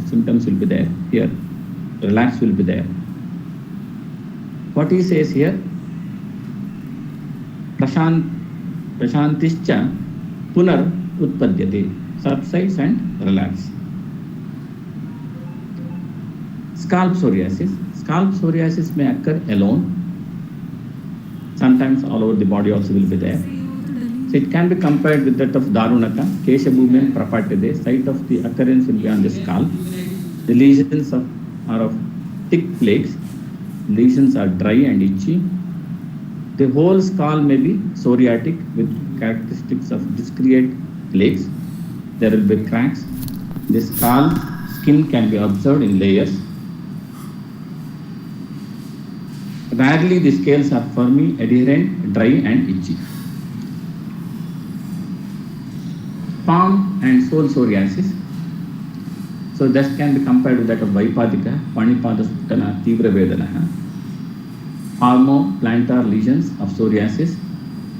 symptoms will be there. Here, relax will be there. What he says here, Prashantischa Punar Utpadyate, subsides and relax. Scalp psoriasis. Scalp psoriasis may occur alone. Sometimes all over the body also will be there. So it can be compared with that of Darunaka, Keshabhumim Prapatade. Site of the occurrence will be on the scalp. The lesions are of thick flakes. Lesions are dry and itchy. The whole scalp may be psoriatic with characteristics of discrete flakes. There will be cracks. The scalp skin can be observed in layers. Rarely the scales are firmly adherent, dry and itchy. Palm and sole psoriasis. So that can be compared with that of Vaipadika, Panipada Sutana, Tivra Vedana. Palmo-plantar lesions of psoriasis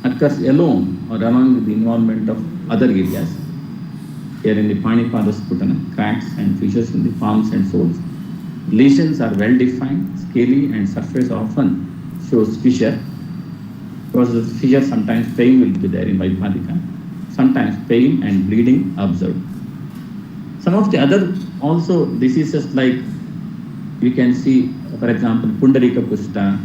occurs alone or along with the involvement of other areas. Here in the Panipada Sputana, cracks and fissures in the palms and soles. Lesions are well defined, scaly, and surface often shows fissure. Because of the fissure, sometimes pain will be there in Vaipadika. Sometimes pain and bleeding observed. Some of the other also diseases like we can see, for example, Pundarika Kushta,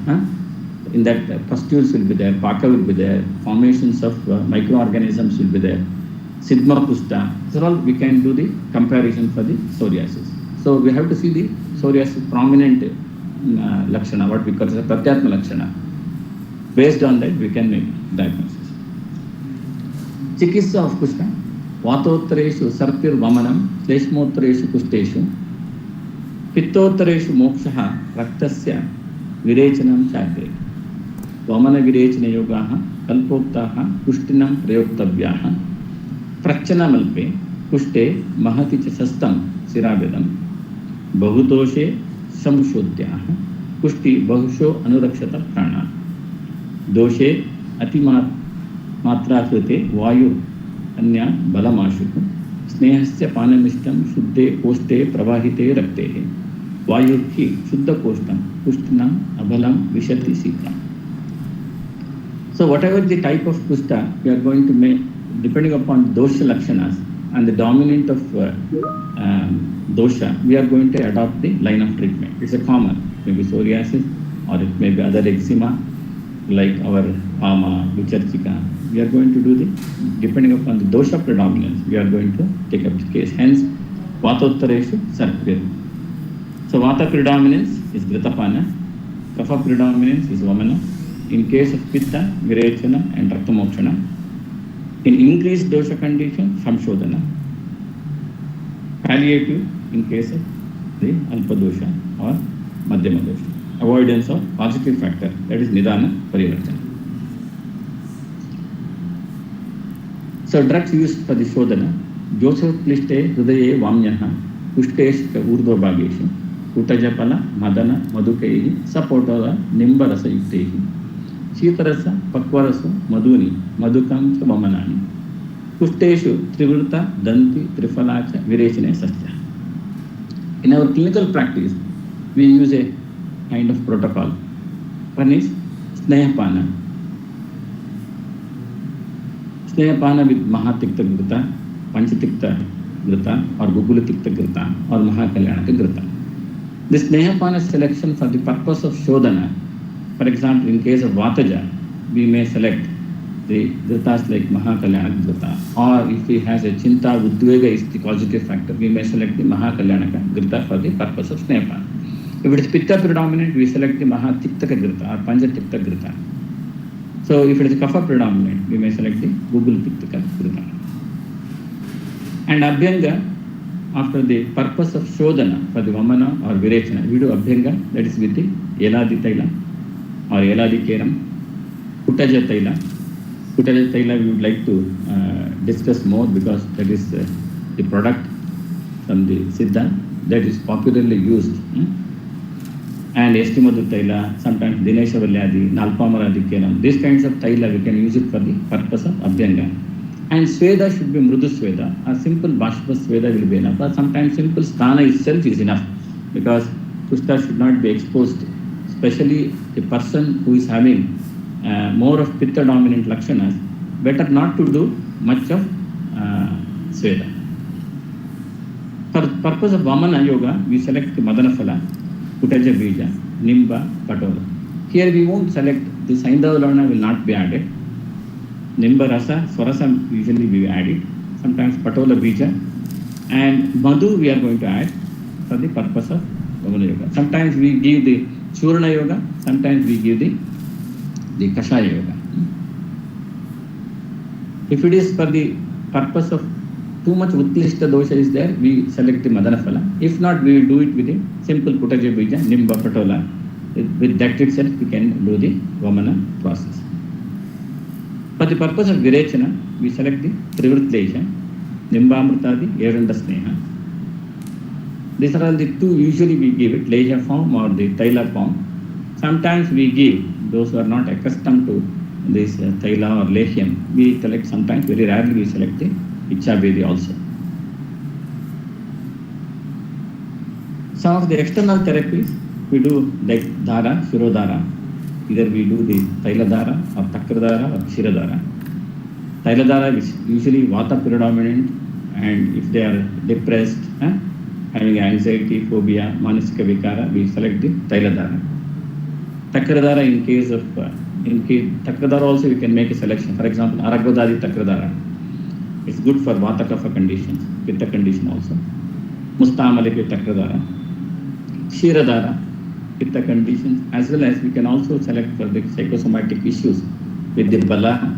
in that pustules will be there, Paka will be there, formations of microorganisms will be there, Sigma Kushta. These are all we can do the comparison for the psoriasis. So we have to see the psoriasis prominent lakshana, what we call as a pratyatma lakshana. Based on that, we can make diagnosis. Chikitsa of Kushta. Vatottareshu sarpir vamanam, sleshmottareshu kushteshu, pittottareshu mokshaha, raktasya virechanam chagre. Vamana virechana yogaha, kalpoktaha, kushtinam prayoktabhyaha, prachana malpe, kushte mahati chasastam siravedam, bahutoshe samshodhyaha, kushti bahusho anurakshata prana, doshe atimatrakrite vayu अन्या बलमाशुः स्नेहस्य पानमिष्टं शुद्धे कोष्ठे प्रवाहिते रक्ते वायुर्हि शुद्धकोष्ठं कुष्ठिनम् अबलं विशति शीघ्रम्. So whatever the type of kushta we are going to make, depending upon dosha lakshanas and the dominant of dosha, we are going to adopt the line of treatment. It's a common, maybe psoriasis or it may be other eczema like our Hama, Vicharchika. We are going to do the, depending upon the dosha predominance, we are going to take up the case. Hence, Vatottareshu Sarpir. So, Vata predominance is Gritapana, Kapha predominance is Vamana. In case of Pitta, Virechana and Raktamokshana. In increased dosha condition, Samshodhana. Palliative in case of the Alpa dosha or Madhyama dosha. Avoidance of positive factor, that is Nidana Parivartana. So drugs used for the Shodhana, Joseph Pliste, Hrudaye Vamyaha, Kushteshka Urdhva Bhageshu, Kutajapala, Madana, Madhukehi, Sapotala, Nimbarasa Yuktehi, Shitarasa, Pakwarasa, Madhuni, Madhukam Vamanani, Kushteshu, Trivrta, Danti, Trifalacha, Virechane Satya. In our clinical practice, we use a kind of protocol. One is Snehapana. Snehapana with Mahatikta Grita, Panchatikta Grita, or Gugulatikta Grita, or Mahakalyanaka Grita. This Snehapana selection for the purpose of Shodhana, for example, in case of Vataja, we may select the Gritas like Mahakalyanaka Grita, or if he has a Chinta Udvega is the causative factor, we may select the Mahakalyanaka Grita for the purpose of Snehapana. If it is Pitta predominant, we select the Mahatiktaka Grita or Panchatikta Grita. So if it is Kapha predominant, we may select the Google Tiktaka Grita. And Abhyanga, after the purpose of Shodhana for the Vamana or Virechana, we do Abhyanga, that is with the Yeladi Taila or Yeladi Keram, Kutaja Taila. Kutaja Taila we would like to discuss more because that is the product from the Siddha that is popularly used. And Estimadu Taila, sometimes Dinesha Valyadi, Nalpamaradi Keram. These kinds of Taila we can use it for the purpose of Abhyanga. And Sweda should be Mrudu Sweda. A simple Bashpa Sweda will be enough. But sometimes simple Sthana itself is enough, because Kushta should not be exposed, especially a person who is having more of Pitta dominant Lakshanas. Better not to do much of Sweda. For purpose of Vamana Yoga, we select the Madanaphala, Kutaja Bija, Nimba, Patola. Here we won't select, the Saindhavalana will not be added. Nimba Rasa, Swarasa usually we add it. Sometimes Patola Bija. And Madhu we are going to add for the purpose of Vamana Yoga. Sometimes we give the Churna Yoga, sometimes we give the Kashaya Yoga. If it is for the purpose of too much Utklishta dosha is there, we select the Madanaphala. If not, we will do it with a simple Kutaja Bija, Nimba, Patola. With that itself, we can do the Vamana process. For the purpose of Virechana, we select the Trivritlesha, Nimbamrtadi, Eranda Sneha. These are all the two usually we give it, Lesha form or the Taila form. Sometimes we give those who are not accustomed to this Taila or Leshium. We select sometimes, very rarely we select the Ichabedi also. Some of the external therapies we do like Dhara, Shirodhara. Either we do the Taila Dhara or Takra Dhara or Shira Dhara. Taila Dhara is usually Vata predominant, and if they are depressed, having anxiety, phobia, Manasika Vikara, we select the Taila Dhara. Takra Dhara in case of, Takra Dhara also we can make a selection. For example, Aragodadi Takra Dhara. It's good for Vata Kapha conditions, Pitta condition also. Mustamaliki Takra Dhara. Shira Dhara, Pitta conditions, as well as we can also select for the psychosomatic issues with the Bala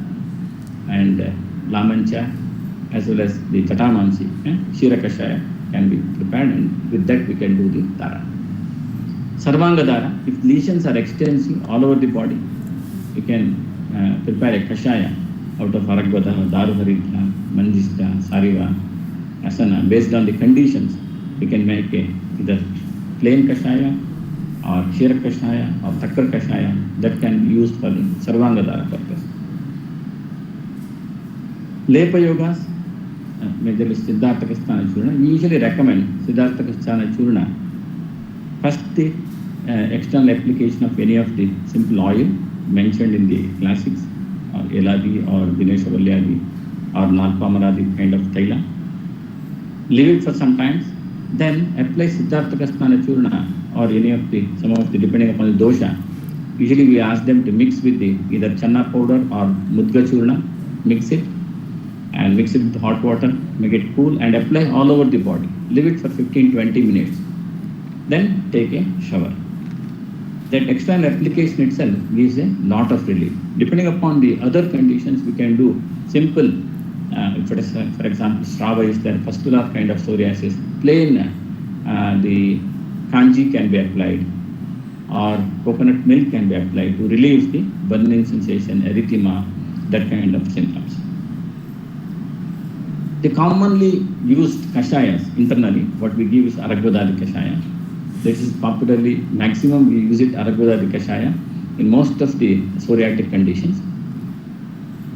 and Lamancha, as well as the Chatamansi. Shira Kashaya can be prepared, and with that we can do the Dhara. Sarvanga Dhara, if lesions are extensive all over the body, we can prepare a Kashaya out of Aragvada, Daruharidra, Manjista, Sariva, Asana. Based on the conditions, we can make either plain Kashaya or Shira Kashaya or Takra Kashaya that can be used for the Sarvanga Dhara purpose. Lepa Yogas, majorly Siddhartha Kasthana Churna. We usually recommend Siddhartha Kasthana Churna. First, the external application of any of the simple oil mentioned in the classics, or Eladi or Dinesha Valyadi or Nalpamaradi kind of Taila. Leave it for some time, then apply Siddhartha Kasthana Churna or any of the, some of the, depending upon the dosha. Usually we ask them to mix with the either Channa powder or Mudga Churna, mix it with hot water, make it cool and apply all over the body. Leave it for 15-20 minutes. Then take a shower. That external application itself gives a lot of relief. Depending upon the other conditions, we can do simple, if it is, for example, Strava is there, pustular kind of psoriasis, plain the kanji can be applied, or coconut milk can be applied to relieve the burning sensation, erythema, that kind of symptoms. The commonly used Kashayas internally, what we give is Aragvadadi Kashaya. This is popularly, maximum we use it Aragvadadi Kashaya in most of the psoriatic conditions.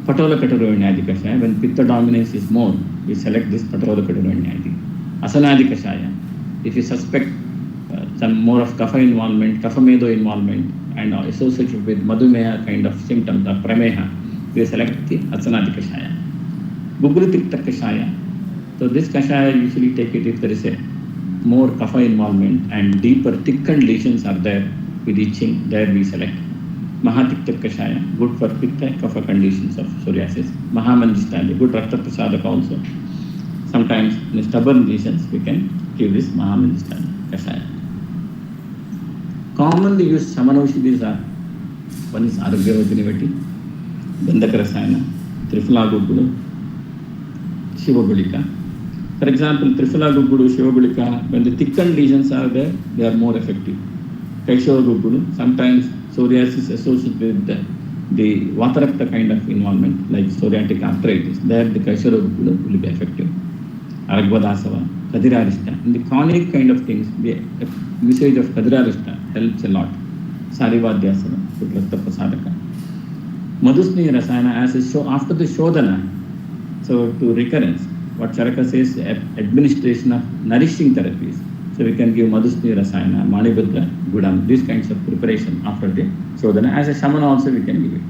Patola Katarovinyadi Kashaya, when Pitta dominance is more, we select this Patola Katarovinyadi. Asanadi Kashaya, if you suspect some more of Kapha involvement, Kapha Medo involvement, and associated with Madhumeha kind of symptoms, or Prameha, we select the Asanadi Kashaya. Gugulutikta Kashaya. So this Kashaya usually take it if there is a more Kapha involvement and deeper thickened lesions are there with itching, there we select. Mahatikta Kashaya, good for Pitta Kapha conditions of psoriasis. Mahamanjistali, good Rakta Prasadaka also. Sometimes in stubborn lesions we can give this Mahamanjistali Kashaya. Commonly used Samanaushidhis are, one is Aragavadinivati, Gandhakarasayana, Trifala Gugulu, Shivagulika. For example, Trifala Gugulu, Shivagulika, when the thickened lesions are there, they are more effective. Kaishava Gugulu, sometimes psoriasis associated with the Vatarakta kind of involvement, like psoriatic arthritis, there the Kaishava Gugulu will be effective. Aragvadasava, Kadirarishta. In the chronic kind of things, the usage of Kadirarishta helps a lot. Sarivadhyasava, Sukrakta Prasadaka. Madhusni Rasayana, as a show, after the Shodhana, So to recurrence, what Charaka says, administration of nourishing therapies. So we can give Madhusni Rasayana, Manibudra, Gudam, these kinds of preparation after the Shodhana. As a Shamana also we can give it.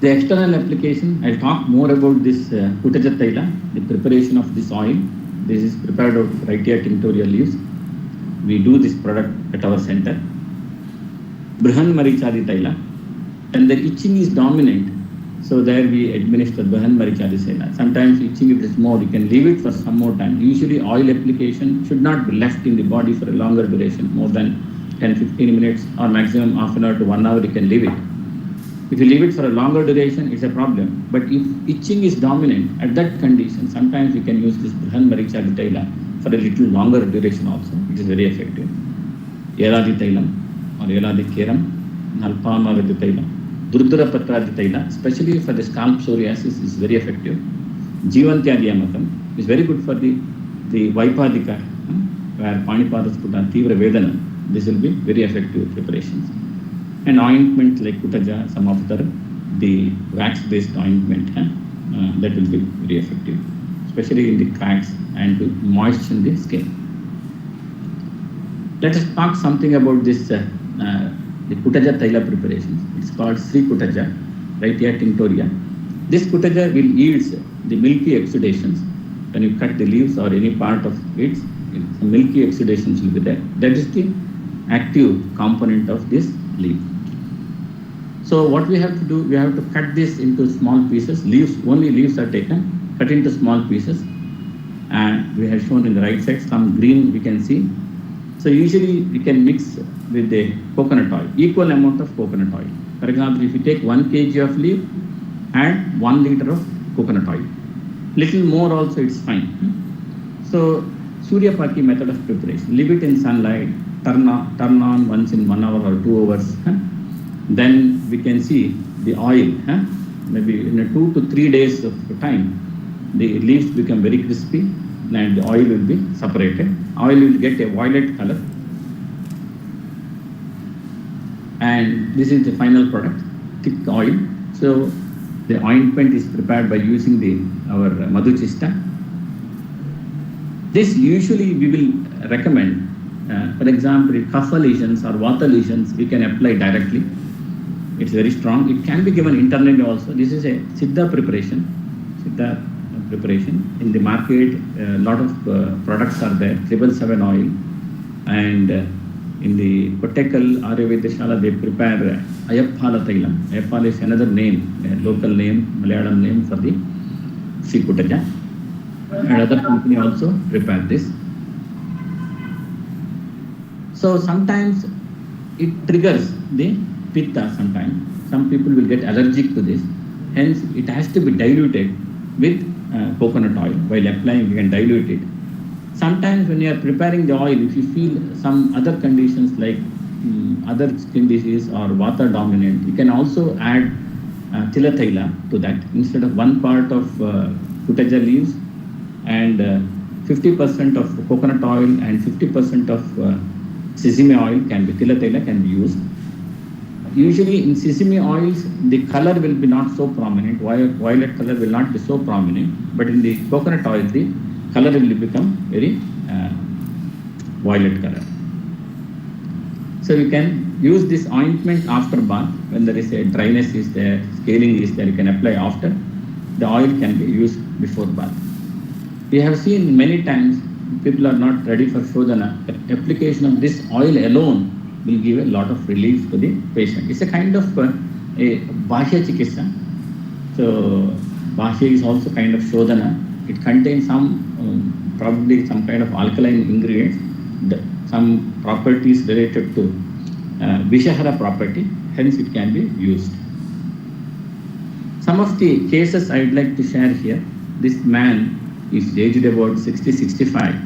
The external application, I'll talk more about this Kutaja Taila, the preparation of this oil. This is prepared out of Wrightia tinctoria leaves. We do this product at our center. Brihan Marichadi Taila. And the itching is dominant, so there we administer Brihan Marichadi Taila. Sometimes itching, if it is more, you can leave it for some more time. Usually oil application should not be left in the body for a longer duration, more than 10-15 minutes or maximum half an hour to 1 hour you can leave it. If you leave it for a longer duration, it's a problem. But if itching is dominant, at that condition, sometimes we can use this Brihan Marichadi Taila for a little longer duration also. It is very effective. Yeladi Tailam or Yeladi Keram, Nalpama Vidya Tailam, Durdura Patradi Taila, especially for the scalp psoriasis, is very effective. Jivantyadhyamatam is very good for the Vaipadika, where Panipadas Puta, Tivra Vedana. This will be very effective preparations. And ointment like Kutaja, some of the wax-based ointment, that will be very effective, especially in the cracks and to moisten the skin. Let us talk something about this the Kutaja Taila preparations. It's called Sri Kutaja, Wrightia tinctoria. This Kutaja will yield the milky exudations. When you cut the leaves or any part of it, some milky exudations will be there. That is the active component of this leaf. So what we have to do, we have to cut this into small pieces. Leaves, only leaves are taken, cut into small pieces. And we have shown in the right side some green we can see. So usually we can mix with the coconut oil, equal amount of coconut oil. For example, if you take 1 kg of leaf, add 1 liter of coconut oil. Little more also it's fine. So Surya Paki method of preparation. Leave it in sunlight, turn on once in 1 hour or 2 hours. Then we can see the oil. Maybe in a 2 to 3 days of time, the leaves become very crispy and the oil will be separated. Oil will get a violet color. And this is the final product, thick oil. So the ointment is prepared by using our Madhuchista. This usually we will recommend, for example, kapha lesions or vata lesions, we can apply directly. It's very strong. It can be given internally also. This is a Siddha preparation. In the market, a lot of products are there. 777 oil, and in the Kottakkal Aryaveda they prepare Ayappala Tailam. Ayappala is another name, a local name, Malayalam name for the Sri Kutaja. Another company also prepare this. So sometimes it triggers the pitta sometimes. Some people will get allergic to this. Hence, it has to be diluted with coconut oil. While applying, you can dilute it. Sometimes when you are preparing the oil, if you feel some other conditions like other skin disease or vata dominant, you can also add Tila Taila to that. Instead of 1 part of Kutaja leaves and 50% of coconut oil and 50% of sesame oil can be, Tila Taila can be used. Usually in sesame oils, the color will be not so prominent, violet color will not be so prominent, but in the coconut oil, the color will become very violet color. So you can use this ointment after bath. When there is a dryness is there, scaling is there, you can apply after. The oil can be used before bath. We have seen many times people are not ready for Shodhana. The application of this oil alone will give a lot of relief to the patient. It's a kind of a Bahya Chikitsa. So Bahya is also kind of Shodhana. It contains some, probably some kind of alkaline ingredients, some properties related to Vishahara property, hence it can be used. Some of the cases I would like to share here. This man is aged about 60-65,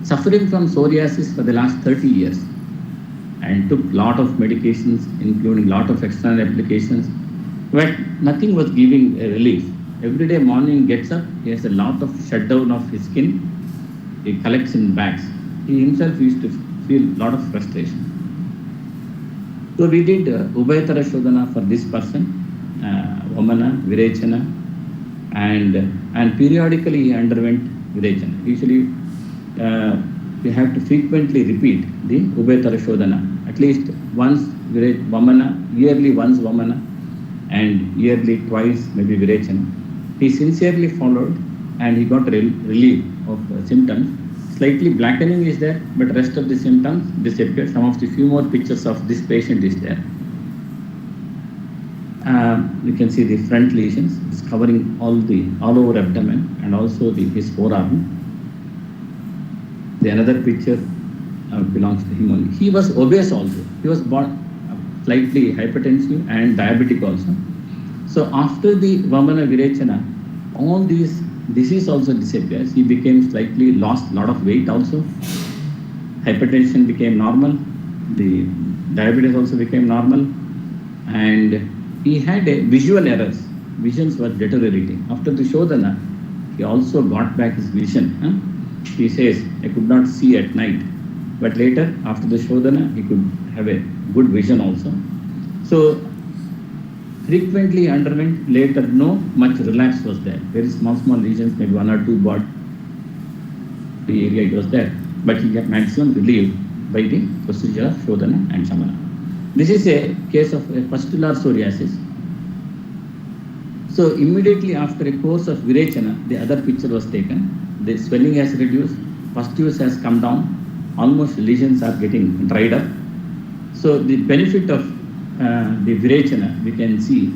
suffering from psoriasis for the last 30 years and took lot of medications, including lot of external applications, but nothing was giving a relief. Every day morning gets up, he has a lot of shutdown of his skin, he collects in bags. He himself used to feel a lot of frustration. So we did Ubhayatara Shodhana for this person. Vamana, Virechana, and periodically he underwent Virechana. Usually we have to frequently repeat the Ubetara Shodhana, at least once Vamana, yearly once Vamana, and yearly twice maybe Virechana. He sincerely followed and he got relief of symptoms. Slightly blackening is there, but rest of the symptoms disappear. Some of the few more pictures of this patient is there. You can see the front lesions. It's covering all over abdomen and also his forearm. The another picture belongs to him only. He was obese also. He was born slightly hypertensive and diabetic also. So after the Vamana Virechana, all these disease also disappears. He became slightly lost a lot of weight also. Hypertension became normal. The diabetes also became normal. And he had visual errors. Visions were deteriorating. After the Shodhana, he also got back his vision. He says, I could not see at night. But later, after the Shodhana, he could have a good vision also. So, frequently underwent, later no much relapse was there. Very small lesions, maybe 1 or 2 body area it was there. But he got maximum relief by the procedure of Shodhana and Shamana. This is a case of a pustular psoriasis. So immediately after a course of Virechana, the other picture was taken. The swelling has reduced, pustules has come down, almost lesions are getting dried up. So the benefit of the Virechana we can see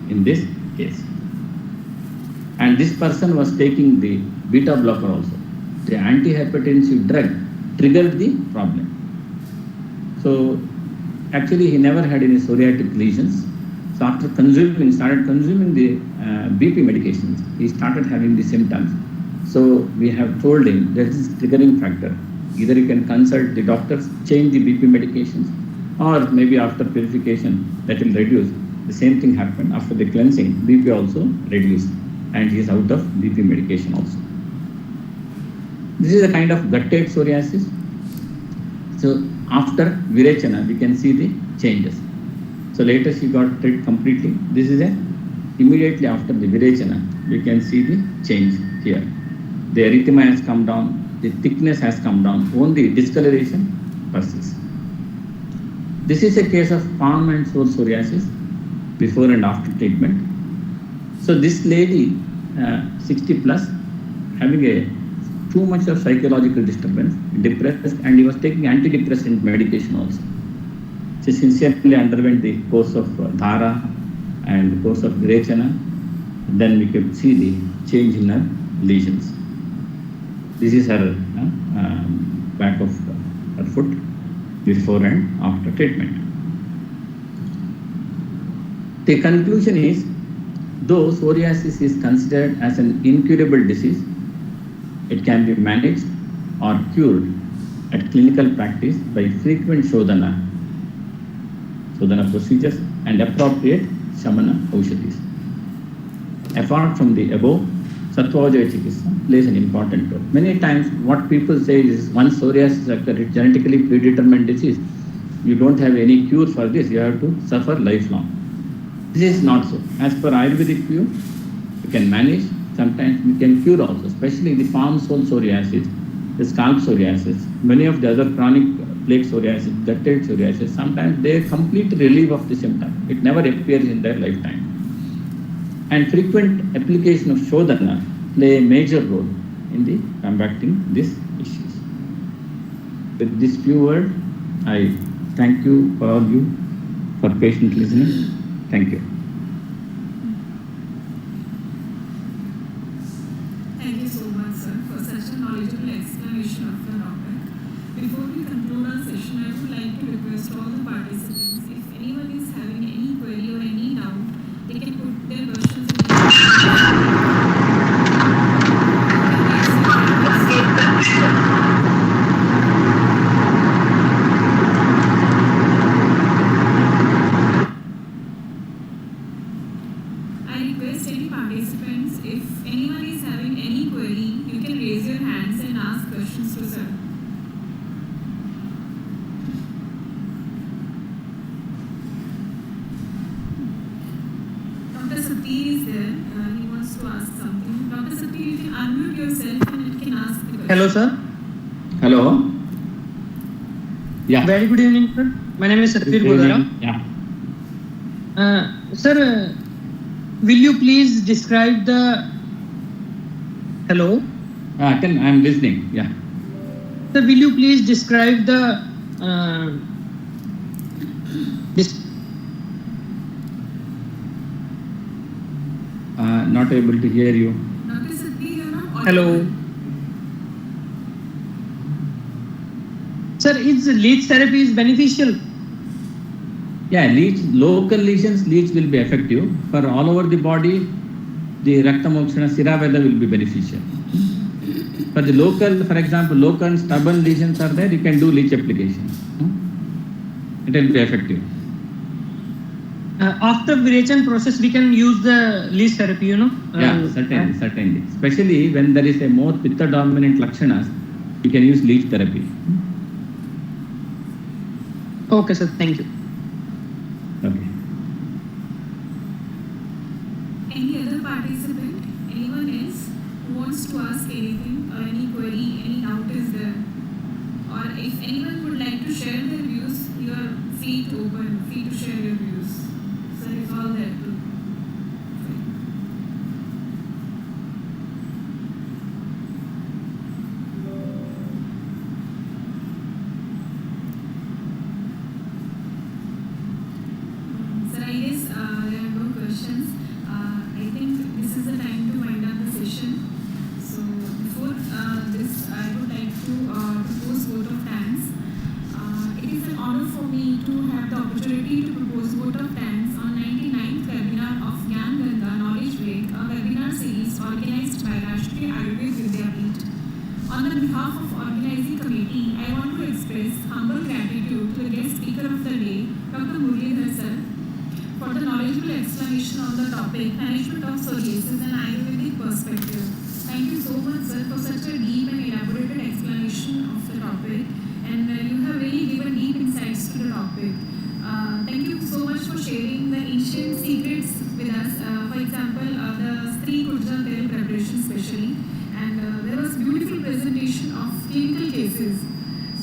in this case. And this person was taking the beta blocker also. The antihypertensive drug triggered the problem. So actually he never had any psoriatic lesions. So after started consuming the BP medications, he started having the symptoms. So we have told him there is triggering factor. Either you can consult the doctors, change the BP medications, or maybe after purification that will reduce. The same thing happened after the cleansing, BP also reduced, and he is out of BP medication also. This is a kind of gutted psoriasis. So after Virechana, we can see the changes. So later she got treated completely. This is immediately after the Virechana, we can see the change here. The erythema has come down, the thickness has come down, only discoloration persists. This is a case of palm and sole psoriasis before and after treatment. So this lady, 60 plus, having too much of psychological disturbance, depressed, and he was taking antidepressant medication also. She sincerely underwent the course of Dhara and the course of Virechana. Then we could see the change in her lesions. This is her back of her foot before and after treatment. The conclusion is, though psoriasis is considered as an incurable disease, it can be managed or cured at clinical practice by frequent Shodhana procedures and appropriate Shamana Aushadhis. Apart from the above, Sattvavajaya Chikitsa plays an important role. Many times what people say is, once psoriasis occurs, it's genetically predetermined disease. You don't have any cure for this, you have to suffer lifelong. This is not so. As per Ayurvedic view, you can manage, sometimes we can cure also, especially the palm sole psoriasis, the scalp psoriasis, many of the other chronic plaque psoriasis, gutted psoriasis, sometimes they complete relief of the symptom. It never appears in their lifetime. And frequent application of Shodhana play a major role in the combating these issues. With this few words, I thank you for all you for patient listening. Thank you. Thank you so much, sir, for such a knowledgeable explanation of the topic. Before we conclude our session, I would like to request all the participants, if anyone is having any query or any doubt, they can put their questions in the I request any participants, if anyone is having any query, you can raise your hands and ask questions to sir. Dr. Satya Hello, sir. Hello. Yeah. Very good evening, sir. My name is Satvir Good Godara. evening. Yeah. Sir, will you please describe the... Hello? I'm listening. Yeah. Sir, will you please describe the... Not able to hear you. Dr. Satvir, you are not audible. Hello? Sir, is leech therapy is beneficial? Yeah, local lesions will be effective. For all over the body, the Rakta Mokshana Siraveda will be beneficial. For the local, for example, local and stubborn lesions are there, you can do leech application. It will be effective. After Virachan process, we can use the leech therapy, you know? Yeah, certainly. Especially when there is a more pitta dominant lakshanas, you can use leech therapy. Okay, sir. Thank you. Okay. Any other participant? Anyone else who wants to ask anything or any query, any doubt is there? Or if anyone would like to share their views, you are free to share your views. So it's all there too. Sir, I guess there are no questions. I think this is the time to wind up the session. So before this, I would like to propose vote of thanks. It is an honor for me to have the opportunity to propose vote of thanks on 99th webinar of Gyan Ganga Knowledge Break, a webinar series organized by Rashtriya Ayurveda Vidyapeeth. On the behalf of organizing committee, I want to express humble gratitude to the guest speaker of the day, Dr. Muralidhar sir, for the knowledgeable explanation on the topic, management of psoriasis and Ayurvedic perspective. Thank you so much, sir, for such a deep and elaborated explanation of the topic, and you have really given deep insights to the topic. Thank you so much for sharing the ancient secrets with us. For example, the Stree Kurja Tel preparation especially, and there was beautiful presentation of clinical cases.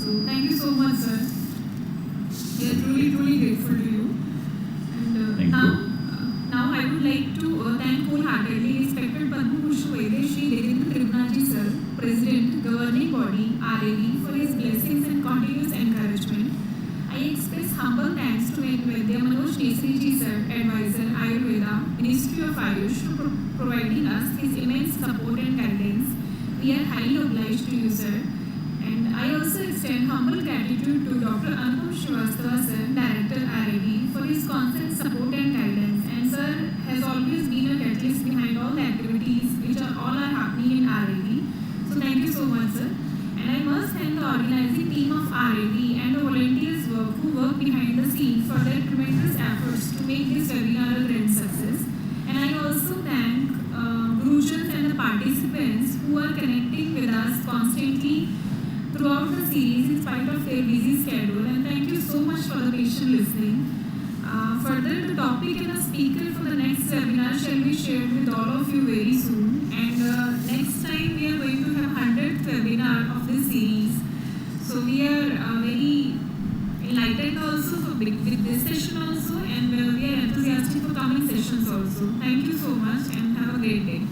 So thank you so much, sir. We are truly grateful to you. And Thank you. now I would like to thank wholeheartedly respected Padma Bhushan Vaidya Shri Devendra Tribhunaji sir, President, Governing Body, RAV, for his blessings and continuous encouragement. I express humble thanks to Vaidya Manoj Nesriji sir, Advisor, Ayurveda, Ministry of Ayush, for providing us his immense support and guidance. We are highly obliged to you, sir. And I also extend humble gratitude to Dr. Anupam Srivastava sir, Director, RAV, for his constant support and guidance. And sir has always been a catalyst behind all the activities which are happening in RAV. So thank you so much, sir. And I must thank the organizing team of RAV and the volunteers who work behind the scenes for their tremendous efforts to make this webinar a grand success. And I also thank Gurujans and the participants who are connecting with us constantly throughout the series in spite of their busy schedule. And thank you so much for the patient listening. Further, the topic and the speaker for the next webinar shall be shared with all of you very soon. And next time we are going to have 100th webinar of this series. So we are very enlightened also with this session also, and we are enthusiastic for coming sessions also. Thank you so much and have a great day.